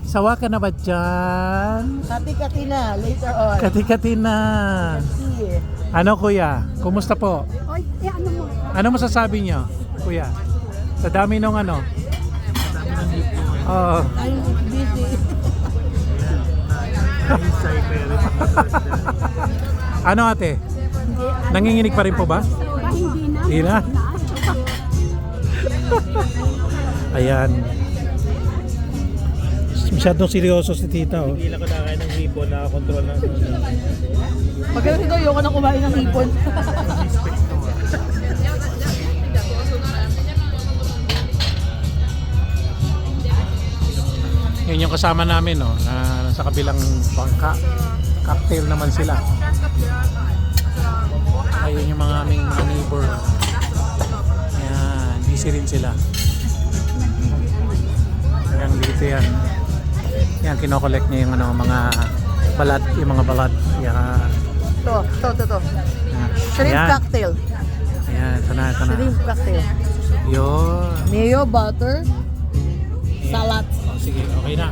Sawa ka na ba dyan? Kati-kati na, later on. Kati-kati na. See. Ano kuya? Kumusta po? Ay, ano mo? Ano masasabi niyo, kuya? Sa dami nung ano? Oo. I'm busy. Ano ate? Nanginginig pa rin po ba? Ba, hindi Hindi na? na. Ayan. Masyadong seryoso si tita oh. Hindi lang ko nakakain ng hipon, nakakontrol na. Magaling ito, ayoko na kumain ng hipon. Yun yung kasama namin no, na nasa kabilang bangka. Cocktail naman sila. Ayun yung mga aming mga neighbor. Ayan, busy rin sila. Hanggang dito yan. Yan, kinokollect niya yung ano, mga balat, yung mga balat. Yan. Ito. Yan. Shrimp Ayan. cocktail. Ayan, ito na. Shrimp cocktail. Yun. Mayo, butter, salad. Oh, sige, okay na.